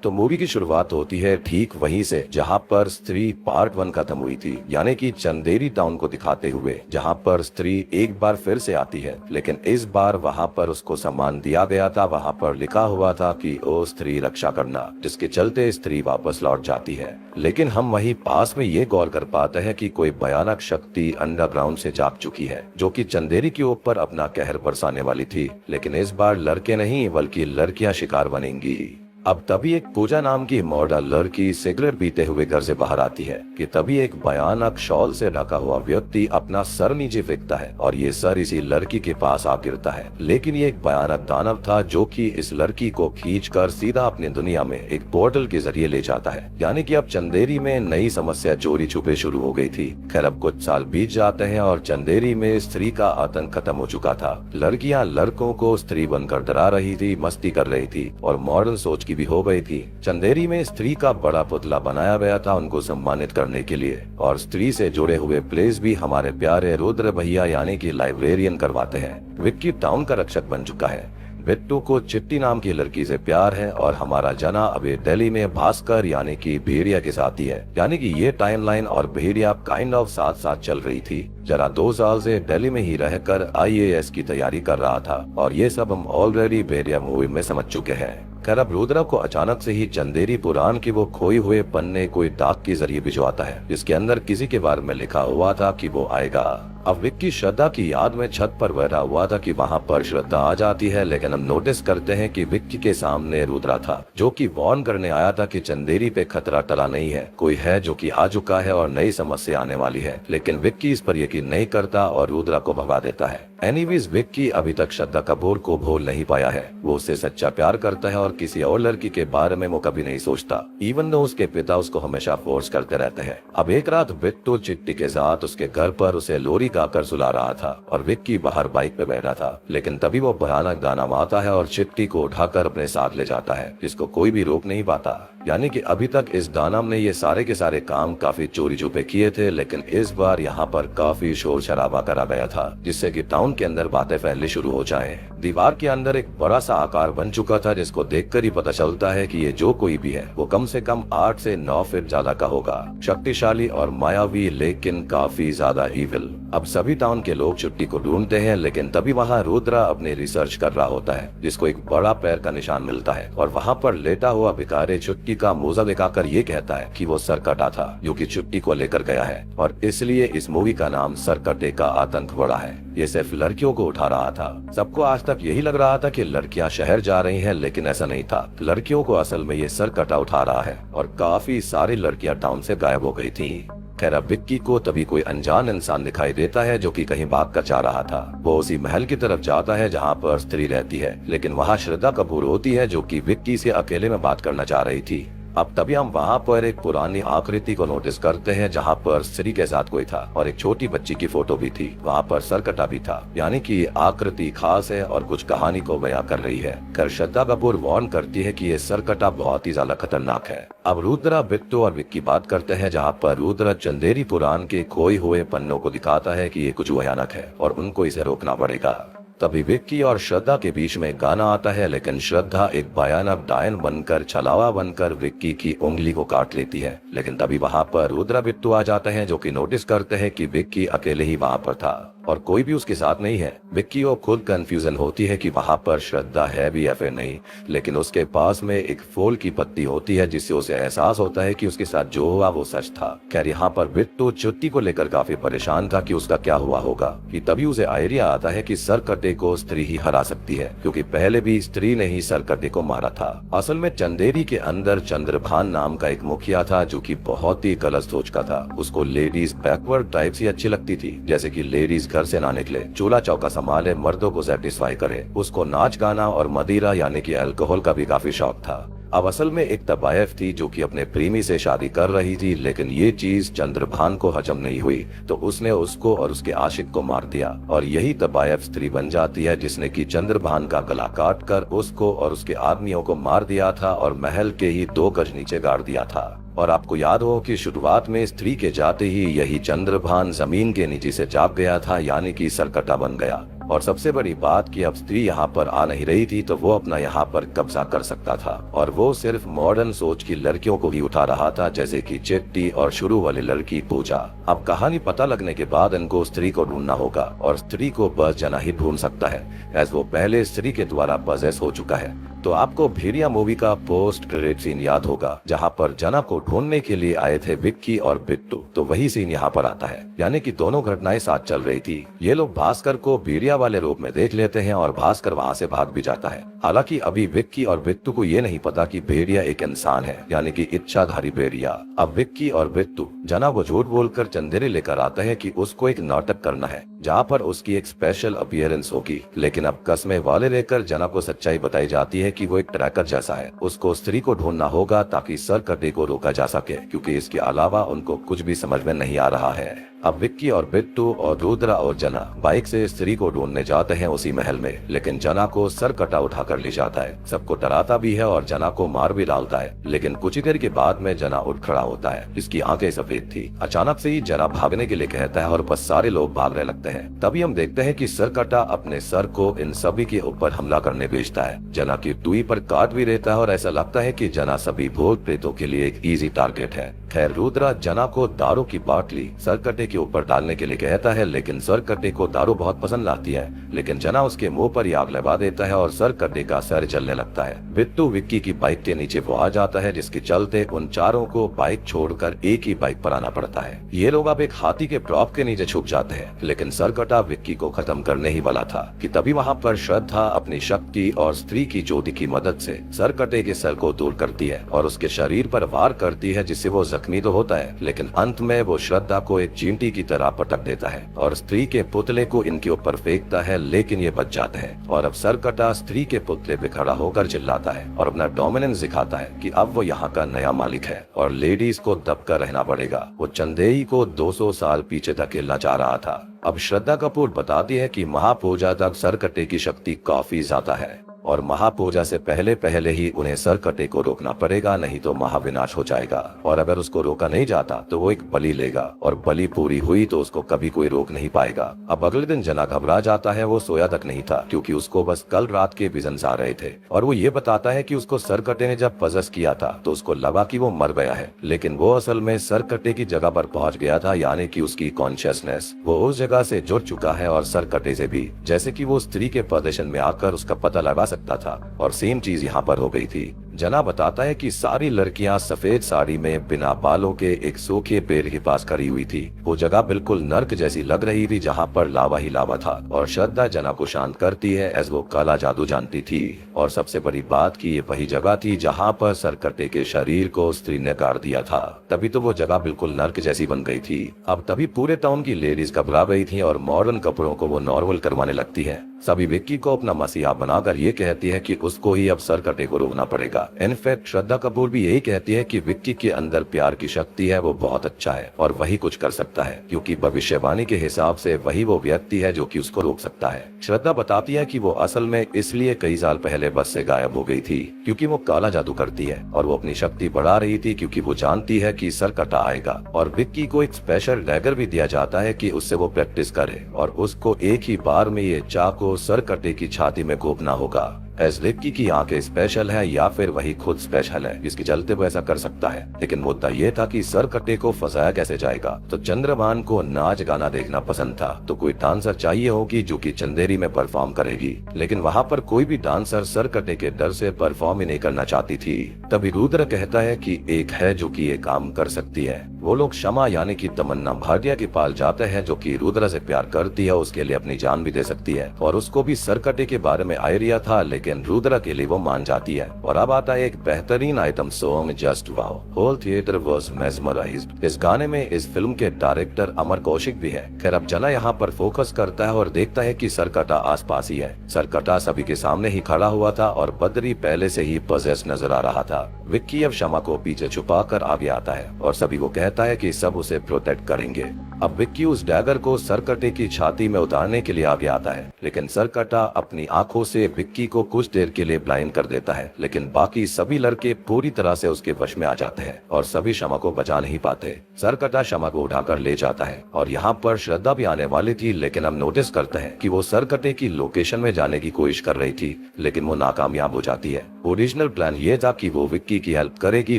तो मूवी की शुरुआत होती है ठीक वहीं से जहां पर स्त्री पार्ट 1 खत्म हुई थी, यानी कि चंदेरी टाउन को दिखाते हुए, जहां पर स्त्री एक बार फिर से आती है। लेकिन इस बार वहां पर उसको सम्मान दिया गया था, वहां पर लिखा हुआ था कि ओ स्त्री रक्षा करना, जिसके चलते स्त्री वापस लौट जाती है। लेकिन हम वहीं पास में ये गौर कर पाते हैं कि कोई भयानक शक्ति अंडरग्राउंड से जाग चुकी है, जो कि चंदेरी के ऊपर अपना कहर बरसाने वाली थी। लेकिन इस बार लड़के नहीं बल्कि लड़कियां शिकार बनेंगी। अब तभी एक पूजा नाम की मॉडल लड़की सिगरेट पीते हुए घर से बाहर आती है कि तभी एक भयानक शॉल से ढका हुआ व्यक्ति अपना सर नीचे फेंकता है और ये सर इसी लड़की के पास आ गिरता है। लेकिन ये एक भयानक दानव था जो कि इस लड़की को खींचकर सीधा अपनी दुनिया में एक पोर्टल के जरिए ले जाता है। यानी कि अब चंदेरी में नई समस्या चोरी छुपे शुरू हो गई थी। खैर अब कुछ साल बीत जाते हैं और चंदेरी में स्त्री का आतंक खत्म हो चुका था। लड़कियां लड़कों को स्त्री बनकर डरा रही थी, मस्ती कर रही थी और मॉडर्न सोच की भी हो गई थी। चंदेरी में स्त्री का बड़ा पुतला बनाया गया था उनको सम्मानित करने के लिए, और स्त्री से जुड़े हुए प्लेस भी हमारे प्यारे रुद्र भैया यानी कि लाइब्रेरियन करवाते हैं। विक्की टाउन का रक्षक बन चुका है। बिट्टू को चिट्टी नाम की लड़की से प्यार है और हमारा जना अभी दिल्ली में भास्कर यानी कि भेड़िया के साथ ही है। यानी कि ये टाइमलाइन और भेड़िया काइंड ऑफ साथ साथ चल रही थी। जरा 2 साल से दिल्ली में ही रहकर IAS की तैयारी कर रहा था और ये सब हम ऑलरेडी भेड़िया मूवी में समझ चुके हैं। खैर अब रुद्रा को अचानक से ही चंदेरी पुराण की वो खोई हुए पन्ने कोई डाक के जरिए भिजवाता है, जिसके अंदर किसी के बारे में लिखा हुआ था कि वो आएगा। अब विक्की श्रद्धा की याद में छत पर बैठा हुआ था कि वहाँ पर श्रद्धा आ जाती है, लेकिन हम नोटिस करते हैं कि विक्की के सामने रुद्रा था जो कि वार्न करने आया था कि चंदेरी पे खतरा टला नहीं है, कोई है जो कि आ चुका है और नई समस्या आने वाली है। लेकिन विक्की इस पर यकीन नहीं करता और रुद्रा को भगा देता है। एनीवेज विक्की अभी तक श्रद्धा कपूर को भूल नहीं पाया है। वो उससे सच्चा प्यार करता है और किसी और लड़की के बारे में वो कभी नहीं सोचता, इवन दो उसके पिता उसको हमेशा फोर्स करते रहते हैं। अब एक रात बिट्टू चिट्टी के साथ उसके घर पर उसे लोरी गाकर सुला रहा था और विक्की बाहर बाइक पे बैठा था। लेकिन तभी वो भयानक दानव आता है और चिट्टी को उठाकर अपने साथ ले जाता है, जिसको कोई भी रोक नहीं पाता। यानी कि अभी तक इस दानव ने ये सारे के सारे काम काफी चोरी छुपे किए थे, लेकिन इस बार यहाँ पर काफी शोर शराबा करा गया था, जिससे कि टाउन के अंदर बातें फैलनी शुरू हो जाएं। दीवार के अंदर एक बड़ा सा आकार बन चुका था, जिसको देखकर ही पता चलता है कि ये जो कोई भी है वो कम से कम 8 से 9 फीट ज्यादा का होगा। शक्तिशाली और मायावी, लेकिन काफी ज्यादा इविल। अब सभी टाउन के लोग छुट्टी को ढूंढते हैं, लेकिन तभी वहाँ रुद्रा अपने रिसर्च कर रहा होता है, जिसको एक बड़ा पैर का निशान मिलता है और वहाँ पर लेटा हुआ भिखारी छुट्टी का मोजा दिखाकर ये कहता है कि वो सरकटा था जो कि छुट्टी को लेकर गया है, और इसलिए इस मूवी का नाम सरकटे का आतंक बढ़ा है। ये सिर्फ लड़कियों को उठा रहा था। सबको आज तक यही लग रहा था कि लड़कियां शहर जा रही हैं, लेकिन ऐसा नहीं था। लड़कियों को असल में ये सरकटा उठा रहा है और काफी सारी लड़कियां टाउन से गायब हो गई थी। खैर अब विक्की को तभी कोई अनजान इंसान दिखाई देता है जो कि कहीं भाग कर जा रहा था। वो उसी महल की तरफ जाता है जहाँ पर स्त्री रहती है, लेकिन वहाँ श्रद्धा कपूर होती है जो कि विक्की से अकेले में बात करना चाह रही थी। अब तभी हम वहाँ पर एक पुरानी आकृति को नोटिस करते हैं जहाँ पर स्त्री के साथ कोई था और एक छोटी बच्ची की फोटो भी थी। वहाँ पर सरकटा भी था, यानी कि आकृति खास है और कुछ कहानी को बयां कर रही है। कर श्रद्धा कपूर वार्न करती है कि ये सरकटा बहुत ही ज्यादा खतरनाक है। अब रुद्रा, बिट्टू और विक्की बात करते हैं, जहाँ पर रुद्रा चंदेरी पुराण के खोए हुए पन्नों को दिखाता है कि ये कुछ भयानक है और उनको इसे रोकना पड़ेगा। तभी विक्की और श्रद्धा के बीच में गाना आता है, लेकिन श्रद्धा एक भयानक डायन बनकर, छलावा बनकर विक्की की उंगली को काट लेती है। लेकिन तभी वहाँ पर रुद्रा, बिट्टू आ जाते हैं जो कि नोटिस करते हैं कि विक्की अकेले ही वहाँ पर था और कोई भी उसके साथ नहीं है। विक्की को खुद कंफ्यूजन होती है कि वहाँ पर श्रद्धा है भी या फिर नहीं, लेकिन उसके पास में एक फूल की पत्ती होती है जिससे उसे एहसास होता है कि उसके साथ जो हुआ वो सच था। खैर यहाँ पर बिट्टू छुट्टी को लेकर काफी परेशान था कि उसका क्या हुआ होगा, कि तभी उसे आइडिया आता है कि सरकटे को स्त्री ही हरा सकती है, क्योंकि पहले भी स्त्री ने ही सरकटे को मारा था। असल में चंदेरी के अंदर चंद्रभान नाम का एक मुखिया था जो कि बहुत ही गलत सोच का था। उसको लेडीज बैकवर्ड टाइप से अच्छी लगती थी, जैसे कि लेडीज घर से ना निकले, चूल्हा चौका संभाले, मर्दों को सेटिस्फाई करे। उसको नाच गाना और मदिरा यानी कि अल्कोहल का भी काफी शौक था। अब असल में एक तबायफ थी जो कि अपने प्रेमी से शादी कर रही थी, लेकिन ये चीज चंद्रभान को हजम नहीं हुई तो उसने उसको और उसके आशिक को मार दिया और यही तबायफ स्त्री बन जाती है जिसने कि चंद्रभान का गला काट कर उसको और उसके आदमियों को मार दिया था और महल के ही 2 गज नीचे गाड़ दिया था। और आपको याद हो कि शुरुआत में स्त्री के जाते ही यही चंद्रभान जमीन के नीचे से जाग गया था, यानी कि सरकटा बन गया। और सबसे बड़ी बात कि अब स्त्री यहाँ पर आ नहीं रही थी तो वो अपना यहाँ पर कब्जा कर सकता था, और वो सिर्फ मॉडर्न सोच की लड़कियों को ही उठा रहा था, जैसे कि चिट्टी और शुरू वाली लड़की पूजा। अब कहानी पता लगने के बाद इनको स्त्री को ढूंढना होगा, और स्त्री को बस जना ही ढूंढ सकता है, एज वो पहले स्त्री के द्वारा पजेस हो चुका है। तो आपको भेड़िया मूवी का पोस्ट क्रेडिट सीन याद होगा, जहाँ पर जना को ढूंढने के लिए आए थे विक्की और बिट्टू, तो वही सीन यहाँ पर आता है, यानी कि दोनों घटनाएं साथ चल रही थी। ये लोग भास्कर को भेड़िया वाले रूप में देख लेते हैं और भास्कर वहाँ से भाग भी जाता है। हालांकि अभी विक्की और बिट्टू को ये नहीं पता कि भेड़िया एक इंसान है, यानी कि इच्छाधारी भेड़िया। अब विक्की और बिट्टू जना को झूठ बोलकर चंदेरी लेकर आता है कि उसको एक नाटक करना है, जहाँ पर उसकी एक स्पेशल अपीयरेंस होगी। लेकिन अब कस्में वाले लेकर जना को सच्चाई बताई जाती है कि वो एक ट्रैकर जैसा है, उसको स्त्री को ढूंढना होगा ताकि सरकटे को रोका जा सके, क्योंकि इसके अलावा उनको कुछ भी समझ में नहीं आ रहा है। अब विक्की और बिट्टू और रुद्रा और जना बाइक से स्त्री को ढूंढने जाते हैं उसी महल में, लेकिन जना को सरकटा उठाकर ले जाता है, सबको डराता भी है और जना को मार भी डालता है। लेकिन कुछ ही देर के बाद में जना उठ खड़ा होता है, जिसकी आंखें सफेद थी। अचानक से ही जना भागने के लिए कहता है और बस सारे लोग भागने लगते हैं। तभी हम देखते हैं कि सरकटा अपने सर को इन सभी के ऊपर हमला करने भेजता है, जना की टुई पर काट भी देता है और ऐसा लगता है कि जना सभी भूत प्रेतों के लिए एक इजी टारगेट है। खैर रुद्रा जना को दारू की बाटली सरकटे के ऊपर डालने के लिए कहता है, लेकिन सरकटे को दारू बहुत पसंद आती है, लेकिन जना उसके मुंह पर ही आग लगा देता है और सरकटे का सर जलने लगता है। बिट्टू विक्की की बाइक के नीचे वो आ जाता है, जिसके चलते उन चारों को बाइक छोड़कर एक ही बाइक पर आना पड़ता है। ये लोग अब एक हाथी के प्रॉप के नीचे छुप जाते हैं, लेकिन सरकटा विक्की को खत्म करने ही वाला था कि तभी वहाँ पर श्रद्धा अपनी शक्ति और स्त्री की ज्योति की मदद से सरकटे के सर को दूर करती है और उसके शरीर पर वार करती है, जिससे वो जख्मी तो होता है, लेकिन अंत में वो श्रद्धा को एक चींटी की तरह पटक देता है और स्त्री के पुतले को इनके ऊपर फेंकता है, लेकिन ये बच जाते हैं। और अब सरकटा स्त्री के पुतले पे खड़ा होकर चिल्लाता है और अपना डोमिनेंस दिखाता है कि अब वो यहाँ का नया मालिक है और लेडीज को दबकर रहना पड़ेगा। वो चंदेई को 200 साल पीछे धकेलना चाह रहा था। अब श्रद्धा कपूर बताती है कि महापूजा तक सरकटे की शक्ति काफी ज्यादा है और महापूजा से पहले ही उन्हें सरकटे को रोकना पड़ेगा, नहीं तो महाविनाश हो जाएगा। और अगर उसको रोका नहीं जाता तो वो एक बलि लेगा और बलि पूरी हुई तो उसको कभी कोई रोक नहीं पाएगा। अब अगले दिन जना घबरा जाता है, वो सोया तक नहीं था क्योंकि उसको बस कल रात के विजन्स आ रहे थे। और वो ये बताता है कि उसको सरकटे ने जब पजस किया था तो उसको लगा कि वो मर गया है, लेकिन वो असल में सरकटे की जगह पर पहुंच गया था, यानी कि उसकी कॉन्शियसनेस वो उस जगह से जुड़ चुका है और सरकटे से भी, जैसे कि वो स्त्री के पोजीशन में आकर उसका पता लगा सकता था। और सेम चीज यहाँ पर हो गई थी। जना बताता है कि सारी लड़कियां सफेद साड़ी में बिना बालों के एक सूखे पेड़ के पास खड़ी हुई थी। वो जगह बिल्कुल नर्क जैसी लग रही थी, जहाँ पर लावा ही लावा था। और श्रद्धा जना को शांत करती है, एज वो काला जादू जानती थी। और सबसे बड़ी बात कि ये वही जगह थी जहाँ पर सरकटे के शरीर को स्त्री ने काट दिया था, तभी तो वो जगह बिल्कुल नर्क जैसी बन गई थी। अब तभी पूरे टाउन की लेडीज घबरा गई थी और मॉडर्न कपड़ों को वो नॉर्मल करवाने लगती है। सभी विक्की को अपना मसीहा बनाकर ये कहती है कि उसको ही अब सरकटे को रोकना पड़ेगा। इनफैक्ट श्रद्धा कपूर भी यही कहती है कि विक्की के अंदर प्यार की शक्ति है, वो बहुत अच्छा है और वही कुछ कर सकता है, क्योंकि भविष्यवाणी के हिसाब से वही वो व्यक्ति है जो कि उसको रोक सकता है। श्रद्धा बताती है कि वो असल में इसलिए कई साल पहले बस से गायब हो गई थी क्योंकि वो काला जादू करती है और वो अपनी शक्ति बढ़ा रही थी क्योंकि वो जानती है कि सरकटा आएगा। और विक्की को एक स्पेशल डैगर भी दिया जाता है कि उससे वो प्रैक्टिस करे और उसको एक ही बार में ये चाकू सरकटे की छाती में घोपना होगा। एस विक्की की आंखें स्पेशल है या फिर वही खुद स्पेशल है, जिसके चलते वो ऐसा कर सकता है। लेकिन मुद्दा ये था कि सरकटे को फंसाया कैसे जाएगा। तो चंद्रभान को नाच गाना देखना पसंद था, तो कोई डांसर चाहिए होगी जो कि चंदेरी में परफॉर्म करेगी, लेकिन वहाँ पर कोई भी डांसर सरकटे के डर से परफॉर्म ही नहीं करना चाहती थी। तभी रुद्र कहता है कि एक है जो कि ये काम कर सकती है। वो लोग क्षमा यानी कि तमन्ना भाटिया के पास जाते हैं, जो कि रुद्र से प्यार करती है, उसके लिए अपनी जान भी दे सकती है और उसको भी सरकटे के बारे में आइडिया था, लेकिन रुद्रा के लिए वो मान जाती है। और अब आता है एक बेहतरीन item song just wow. Whole theatre was mesmerised. इस गाने में इस फिल्म के डायरेक्टर अमर कौशिक भी है। खैर अब जना यहाँ पर फोकस करता है और देखता है कि सरकटा आसपास ही है। सरकटा सभी के सामने ही खड़ा हुआ था और बद्री पहले से ही पजेस नजर आ रहा था। विक्की अब क्षमा को पीछे छुपा कर आगे आता है और सभी को कहता है कि सब उसे प्रोटेक्ट करेंगे। अब विक्की उस डैगर को सरकटे की छाती में उतारने के लिए आगे आता है, लेकिन सरकटा अपनी आंखों से विक्की को कुछ देर के लिए ब्लाइंड कर देता है। लेकिन बाकी सभी लड़के पूरी तरह से उसके वश में आ जाते हैं और सभी शमा को बचा नहीं पाते। सरकटा शमा को उठाकर ले जाता है और यहाँ पर श्रद्धा भी आने वाली थी, लेकिन हम नोटिस करते हैं कि वो सरकटे की लोकेशन में जाने की कोशिश कर रही थी, लेकिन वो नाकामयाब हो जाती है। ओरिजिनल प्लान ये था कि वो विक्की की हेल्प करेगी,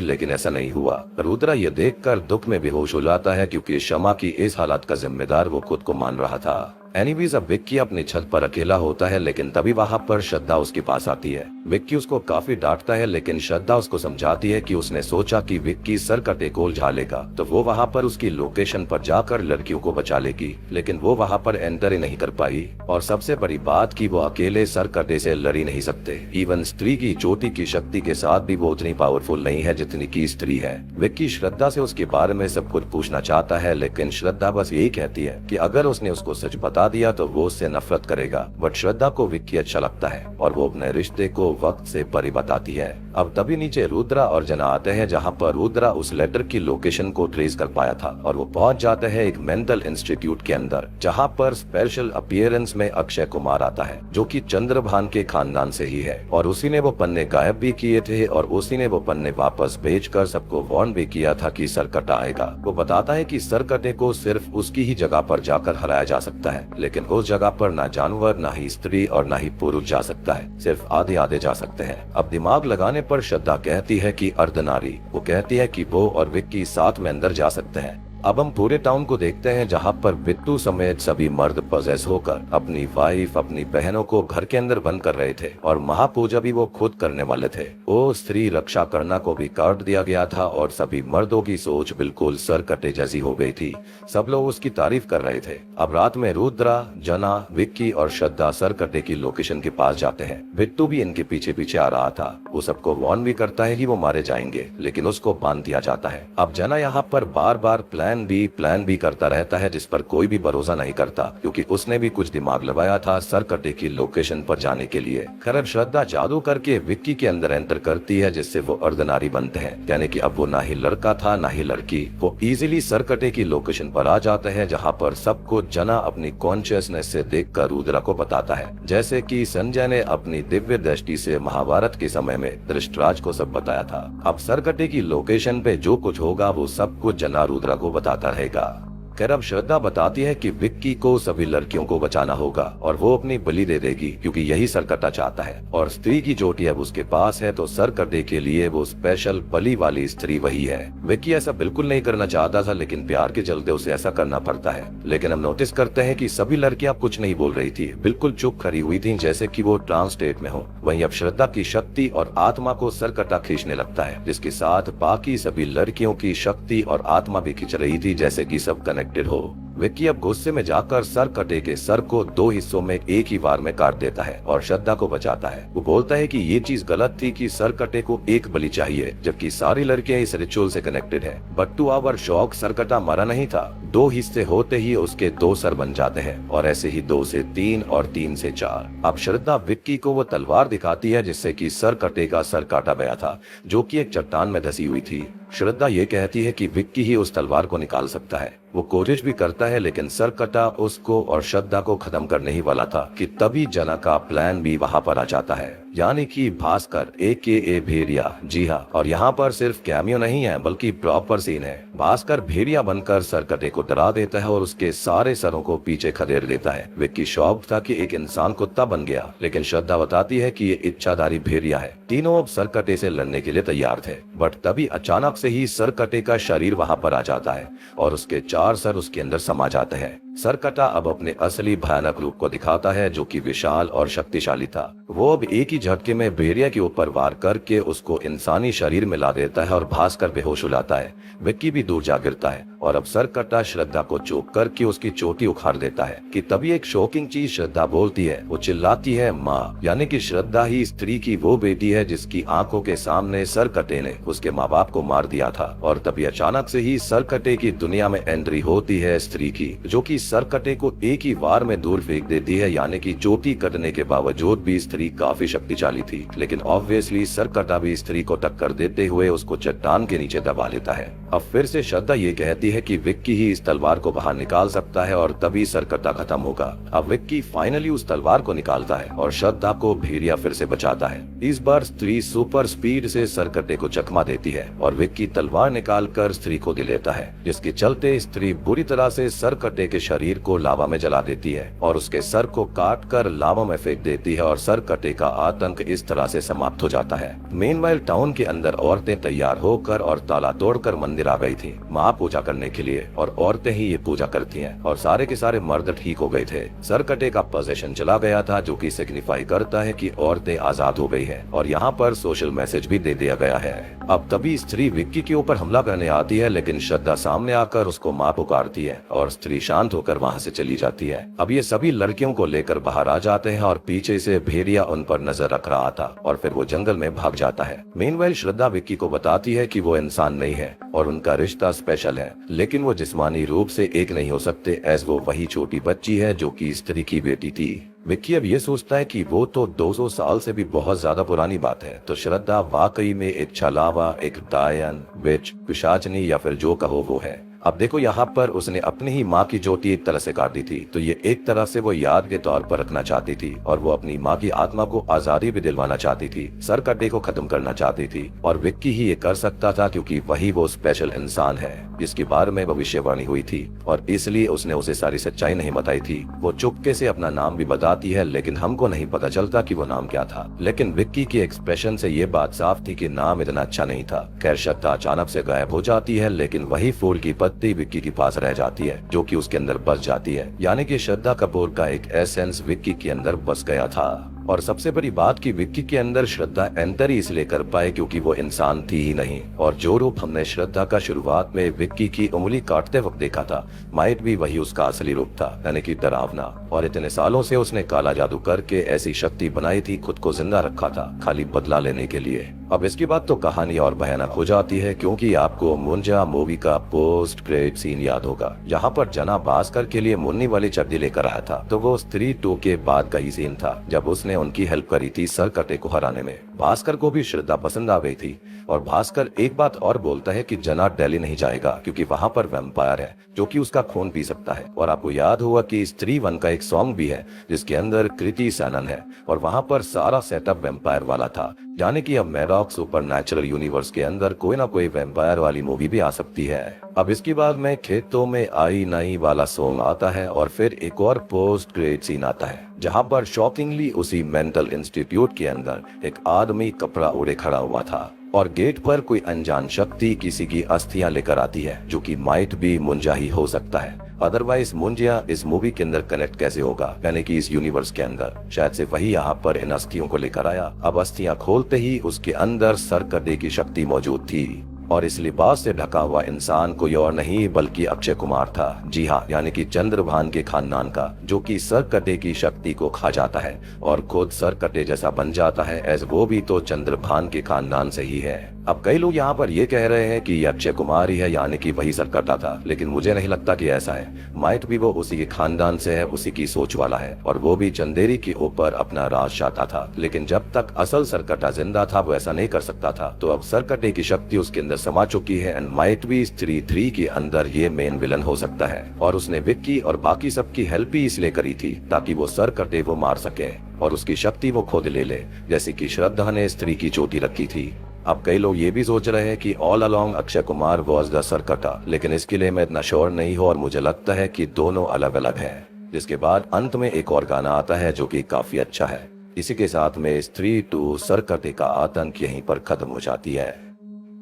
लेकिन ऐसा नहीं हुआ। रुद्रा ये देखकर दुख में बेहोश हो जाता है क्योंकि शमा की इस हालत का जिम्मेदार वो खुद को मान रहा था। एनीवेज अब विक्की अपनी छत पर अकेला होता है, लेकिन तभी वहाँ पर श्रद्धा उसके पास आती है। विक्की उसको काफी डांटता है, लेकिन श्रद्धा उसको समझाती है कि उसने सोचा कि विक्की सरकटे को उलझा लेगा तो वो वहाँ पर उसकी लोकेशन पर जाकर लड़कियों को बचा लेगी, लेकिन वो वहाँ पर एंटर ही नहीं कर पाई। और सबसे बड़ी बात कि वो अकेले सरकटे से लड़ ही नहीं सकते। इवन स्त्री की चोटी की शक्ति के साथ भी वो उतनी पावरफुल नहीं है जितनी की स्त्री है। विक्की श्रद्धा से उसके बारे में सब कुछ पूछना चाहता है, लेकिन श्रद्धा बस यही कहती है कि अगर उसने उसको सच बता दिया तो वो उससे नफरत करेगा। बट श्रद्धा को विक्की अच्छा लगता है और वो अपने रिश्ते को वक्त से परे बताती है। अब तभी नीचे रुद्रा और जना आते हैं, जहाँ पर रुद्रा उस लेटर की लोकेशन को ट्रेस कर पाया था और वो पहुंच जाते हैं एक मेंटल इंस्टीट्यूट के अंदर, जहाँ पर स्पेशल अपीयरेंस में अक्षय कुमार आता है, जो कि चंद्रभान के खानदान से ही है और उसी ने वो पन्ने गायब भी किए थे और उसी ने वो पन्ने वापस भेजकर सबको वार्न भी किया था कि सरकटा आएगा। वो बताता है कि सरकटे को सिर्फ उसकी ही जगह पर जाकर हराया जा सकता है, लेकिन उस जगह पर ना जानवर, ना ही स्त्री और ना ही पुरुष जा सकता है, सिर्फ आधे आधे जा सकते हैं। अब दिमाग लगाने पर श्रद्धा कहती है कि अर्धनारी, वो कहती है कि वो और विक्की साथ में अंदर जा सकते हैं। अब हम पूरे टाउन को देखते हैं, जहाँ पर बिट्टू समेत सभी मर्द पजेस होकर अपनी वाइफ, अपनी बहनों को घर के अंदर बंद कर रहे थे और महापूजा भी वो खुद करने वाले थे। वो स्त्री रक्षा करना को भी काट दिया गया था और सभी मर्दों की सोच बिल्कुल सरकटे जैसी हो गई थी। सब लोग उसकी तारीफ कर रहे थे। अब रात में रुद्रा, जना, विक्की और श्रद्धा सरकटे की लोकेशन के पास जाते हैं। बिट्टू भी इनके पीछे पीछे आ रहा था। वो सबको वार्न भी करता है कि वो मारे जाएंगे, लेकिन उसको बांध दिया जाता है। अब जना यहाँ पर बार बार प्लान बी करता रहता है, जिस पर कोई भी भरोसा नहीं करता, क्योंकि उसने भी कुछ दिमाग लगाया था सरकटे की लोकेशन पर जाने के लिए। खैर श्रद्धा जादू करके विक्की के अंदर एंटर करती है, जिससे वो अर्धनारी बनते हैं, यानी कि अब वो ना ही लड़का था ना ही लड़की। वो इजीली सरकटे की लोकेशन पर आ जाते हैं, जहाँ पर सबको जना अपनी कॉन्शियसनेस से देखकर रुद्रा को बताता है, जैसे कि संजय ने अपनी दिव्य दृष्टि से महाभारत के समय में धृतराष्ट्र को सब बताया था। अब सरकटे की लोकेशन पे जो कुछ होगा वो सब कुछ जना रुद्रा को बताता रहेगा। खैर अब श्रद्धा बताती है कि विक्की को सभी लड़कियों को बचाना होगा और वो अपनी बलि दे देगी, क्योंकि यही सरकटा चाहता है और स्त्री की चोटी अब उसके पास है, तो सरकटे के लिए वो स्पेशल बलि वाली स्त्री वही है। विक्की ऐसा बिल्कुल नहीं करना चाहता था, लेकिन प्यार के चलते उसे ऐसा करना पड़ता है। लेकिन हम नोटिस करते हैं कि सभी लड़कियां कुछ नहीं बोल रही थी, बिल्कुल चुप खड़ी हुई थी, जैसे कि वो ट्रांस स्टेट में हो। वहीं अब श्रद्धा की शक्ति और आत्मा को सरकटा खींचने लगता है, जिसके साथ बाकी सभी लड़कियों की शक्ति और आत्मा भी खींच रही थी, जैसे कि सब कनेक्टेड हो। विक्की अब गुस्से में जाकर सरकटे के सर को 2 हिस्सों में एक ही बार में काट देता है और श्रद्धा को बचाता है। वो बोलता है कि ये चीज गलत थी कि सरकटे को एक बलि चाहिए, जबकि सारी लड़कियां इस रिचुअल से कनेक्टेड है। बट टू आवर शॉक सरकटा मरा नहीं था। 2 हिस्से होते ही उसके 2 सर बन जाते हैं और ऐसे ही 2 से 3 और 3 से 4। अब श्रद्धा विक्की को वो तलवार दिखाती है जिससे कि सरकटे का सर काटा गया था, जो कि एक चट्टान में धसी हुई थी। श्रद्धा ये कहती है कि विक्की ही उस तलवार को निकाल सकता है। वो कोशिश भी करता है, लेकिन सरकटा उसको और श्रद्धा को खत्म करने ही वाला था कि तभी जना का प्लान भी वहाँ पर आ जाता है, यानी कि भास्कर AKA भेड़िया। जी हाँ, और यहाँ पर सिर्फ कैमियो नहीं है बल्कि प्रॉपर सीन है। भास्कर भेड़िया बनकर सरकटे को डरा देता है और उसके सारे सरों को पीछे खदेड़ देता है। विक्की शॉक था कि एक इंसान कुत्ता बन गया, लेकिन श्रद्धा बताती है कि ये इच्छाधारी भेड़िया है। तीनों अब सरकटे से लड़ने के लिए तैयार थे, बट तभी अचानक से ही सरकटे का शरीर वहाँ पर आ जाता है और उसके 4 सर उसके अंदर समा जाते हैं। सरकटा अब अपने असली भयानक रूप को दिखाता है, जो कि विशाल और शक्तिशाली था। वो अब एक ही झटके में भेड़िया के ऊपर वार करके उसको इंसानी शरीर में ला देता है और भास्कर बेहोश हो जाता है। विक्की भी दूर जा गिरता है और अब सरकटा श्रद्धा को चोक करके उसकी चोटी उखाड़ देता है कि तभी एक शॉकिंग चीज श्रद्धा बोलती है। वो चिल्लाती है माँ, यानी कि श्रद्धा ही स्त्री की वो बेटी है जिसकी आंखों के सामने सरकटे ने उसके माँ बाप को मार दिया था। और तभी अचानक से ही सरकटे की दुनिया में एंट्री होती है स्त्री की, जो कि सरकटे को एक ही वार में दूर फेंक देती है, यानी कि चोटी कटने के बावजूद भी स्त्री काफी शक्तिशाली थी। लेकिन ऑब्वियसली सरकटा भी स्त्री को टक्कर देते हुए उसको चट्टान के नीचे दबा लेता है। अब फिर से श्रद्धा ये कहती है कि विक्की ही इस तलवार को बाहर निकाल सकता है और तभी सरकटा खत्म होगा। अब विक्की फाइनली उस तलवार को निकालता है और श्रद्धा को भेड़िया फिर से बचाता है। इस बार स्त्री सुपर स्पीड से सरकटे को चकमा देती है और विक्की तलवार निकालकर स्त्री को दे लेता है, जिसके चलते स्त्री बुरी तरह से सरकटे के शरीर को लावा में जला देती है और उसके सर को काट कर लावा में फेंक देती है और सरकटे का आतंक इस तरह से समाप्त हो जाता है। मेनवाइल टाउन के अंदर औरतें तैयार होकर और ताला तोड़कर मंदिर आ गई थी माँ पूजा करने के लिए, और औरतें ही ये पूजा करती हैं और सारे के सारे मर्द ठीक हो गए थे। सरकटे का पोजीशन चला गया था, जो कि सिग्निफाई करता है कि औरतें आजाद हो गई है और यहाँ पर सोशल मैसेज भी दे दिया गया है। अब तभी स्त्री विक्की के ऊपर हमला करने आती है, लेकिन श्रद्धा सामने आकर उसको माँ पुकारती है और स्त्री शांत होकर वहाँ से चली जाती है। अब ये सभी लड़कियों को लेकर बाहर आ जाते हैं और पीछे से भेड़िया उन पर नजर रख रहा था और फिर वो जंगल में भाग जाता है। मेनवाइल श्रद्धा विक्की को बताती है कि वो इंसान नहीं है और उनका रिश्ता स्पेशल है, लेकिन वो जिस्मानी रूप से एक नहीं हो सकते, एज वो वही छोटी बच्ची है जो कि स्त्री की बेटी थी। विक्की अब ये सोचता है कि वो तो 200 साल से भी बहुत ज्यादा पुरानी बात है, तो श्रद्धा वाकई में एक छलावा, एक दायन, विच, पिशाचनी या फिर जो कहो वो है। अब देखो यहाँ पर उसने अपनी ही माँ की ज्योति एक तरह से काट दी थी, तो ये एक तरह से वो याद के तौर पर रखना चाहती थी और वो अपनी माँ की आत्मा को आजादी भी दिलवाना चाहती थी, सरकटे को खत्म करना चाहती थी। और विक्की ही ये कर सकता था क्योंकि वही वो स्पेशल इंसान है जिसके बारे में भविष्यवाणी हुई थी और इसलिए उसने उसे सारी सच्चाई नहीं बताई थी। वो चुपके से अपना नाम भी बताती है, लेकिन हमको नहीं पता चलता कि वो नाम क्या था। लेकिन विक्की के एक्सप्रेशन से ये बात साफ थी कि नाम इतना अच्छा नहीं था। खैर श्रद्धा अचानक से गायब हो जाती है, लेकिन वही फूल की पत्ती विक्की के पास रह जाती है जो कि उसके अंदर बस जाती है, यानी कि श्रद्धा कपूर का एक एसेंस विक्की के अंदर बस गया था। और सबसे बड़ी बात कि विक्की के अंदर श्रद्धा एंटर ही इसलिए कर पाए क्योंकि वो इंसान थी ही नहीं, और जो रूप हमने श्रद्धा का शुरुआत में विक्की की उंगली काटते वक्त देखा था, माइट भी वही उसका असली रूप था, यानी कि डरावना। और इतने सालों से उसने काला जादू करके ऐसी शक्ति बनाई थी, खुद को जिंदा रखा था खाली बदला लेने के लिए। अब इसके बाद तो कहानी और भयानक हो जाती है, क्योंकि आपको मुंजा मूवी का पोस्ट क्रेडिट सीन याद होगा, जहाँ पर जना भास्कर के लिए मुन्नी वाली चड्डी लेकर आया था। तो वो स्त्री 2 के बाद का ही सीन था जब उसने उनकी हेल्प करी थी सरकटे को हराने में। भास्कर को भी श्रद्धा पसंद आ गई थी और भास्कर एक बात और बोलता है कि जना दिल्ली नहीं जाएगा क्योंकि वहाँ पर वैम्पायर है जो कि उसका खून पी सकता है। और आपको याद होगा कि स्त्री 1 का एक सॉन्ग भी है जिसके अंदर कृति सैनन है और वहाँ पर सारा सेटअप वैम्पायर वाला था, यानी कि अब मैरॉक सुपरनैचुरल यूनिवर्स के अंदर कोई ना कोई वैम्पायर वाली मूवी भी आ सकती है। अब इसके बाद में खेतों में आई नई वाला सॉन्ग आता है और फिर एक और पोस्ट क्रेडिट सीन आता है जहाँ पर शॉकिंगली उसी मेंटल इंस्टीट्यूट के अंदर एक आदमी कपड़ा ओढ़े खड़ा हुआ था और गेट पर कोई अनजान शक्ति किसी की अस्थियां लेकर आती है जो कि माइट भी मुंजा ही हो सकता है। अदरवाइज मुंजिया इस मूवी के अंदर कनेक्ट कैसे होगा, यानी कि इस यूनिवर्स के अंदर। शायद से वही यहाँ पर इन अस्थियों को लेकर आया। अब अस्थियां खोलते ही उसके अंदर सरकटे की शक्ति मौजूद थी और इस लिबास से ढका हुआ इंसान कोई और नहीं बल्कि अक्षय कुमार था। जी हाँ, यानी कि चंद्रभान के खानदान का, जो कि सरकटे की शक्ति को खा जाता है और खुद सरकटे जैसा बन जाता है, एज वो भी तो चंद्रभान के खानदान से ही है। अब कई लोग यहाँ पर ये कह रहे हैं कि ये अक्षय कुमार ही है, यानी कि वही सरकटा था, लेकिन मुझे नहीं लगता कि ऐसा है। माइट भी वो उसी के खानदान से है, उसी की सोच वाला है और वो भी चंदेरी के ऊपर अपना राज चाहता था। लेकिन जब तक असल सरकटा जिंदा था वो ऐसा नहीं कर सकता था। तो अब सरकटे की शक्ति उसके अंदर समा चुकी है एंड माइट भी स्त्री 3 के अंदर ये मेन विलन हो सकता है। और उसने विक्की और बाकी सबकी हेल्प ही इसलिए करी थी ताकि वो सरकटे को मार सके और उसकी शक्ति वो खुद ले, जैसे कि श्रद्धा ने स्त्री की चोटी रखी थी। अब कई लोग ये भी सोच रहे हैं कि all along Akshay Kumar was the Sarkata, लेकिन इसके लिए मैं इतना श्योर नहीं हूँ और मुझे लगता है कि दोनों अलग अलग हैं। जिसके बाद अंत में एक और गाना आता है जो कि काफी अच्छा है। इसी के साथ में स्त्री 2 सरकटे का आतंक यहीं पर खत्म हो जाती है।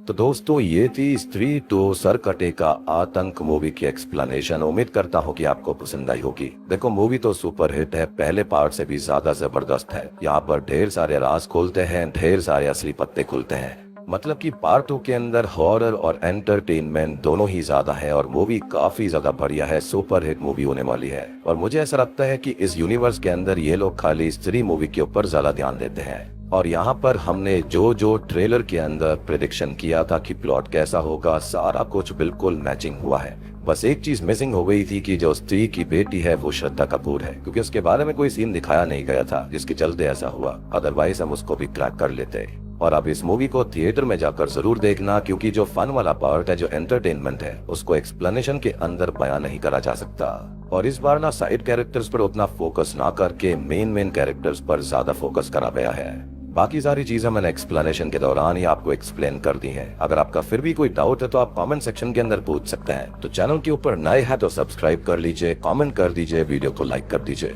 तो दोस्तों ये थी स्त्री 2 सरकटे का आतंक मूवी की एक्सप्लेनेशन। उम्मीद करता हूँ कि आपको पसंद आई होगी। देखो मूवी तो सुपर हिट है, पहले पार्ट से भी ज्यादा जबरदस्त है। यहाँ पर ढेर सारे राज खुलते हैं, ढेर सारे असली पत्ते खुलते हैं। मतलब कि पार्ट 2 के अंदर हॉरर और एंटरटेनमेंट दोनों ही ज्यादा है और मूवी काफी ज्यादा बढ़िया है, सुपर हिट मूवी होने वाली है। और मुझे ऐसा लगता है कि इस यूनिवर्स के अंदर ये लोग खाली स्त्री मूवी के ऊपर ज्यादा ध्यान देते हैं। और यहाँ पर हमने जो ट्रेलर के अंदर प्रेडिक्शन किया था कि प्लॉट कैसा होगा, सारा कुछ बिल्कुल मैचिंग हुआ है। बस एक चीज मिसिंग हो गई थी कि जो स्त्री की बेटी है वो श्रद्धा कपूर है, क्योंकि उसके बारे में कोई सीन दिखाया नहीं गया था जिसके चलते ऐसा हुआ, अदरवाइज हम उसको भी क्रैक कर लेते। और अब इस मूवी को थिएटर में जाकर जरूर देखना, क्योंकि जो फन वाला पार्ट है, जो एंटरटेनमेंट है, उसको एक्सप्लेनेशन के अंदर बयां नहीं करा जा सकता। और इस बार ना साइड कैरेक्टर्स पर उतना फोकस ना करके मेन कैरेक्टर्स पर ज्यादा फोकस करा गया है। बाकी सारी चीजें मैंने एक्सप्लेनेशन के दौरान ही आपको एक्सप्लेन कर दी हैं। अगर आपका फिर भी कोई डाउट है तो आप कमेंट सेक्शन के अंदर पूछ सकते हैं। तो चैनल के ऊपर नए हैं तो सब्सक्राइब कर लीजिए, कमेंट कर दीजिए, वीडियो को लाइक कर दीजिए।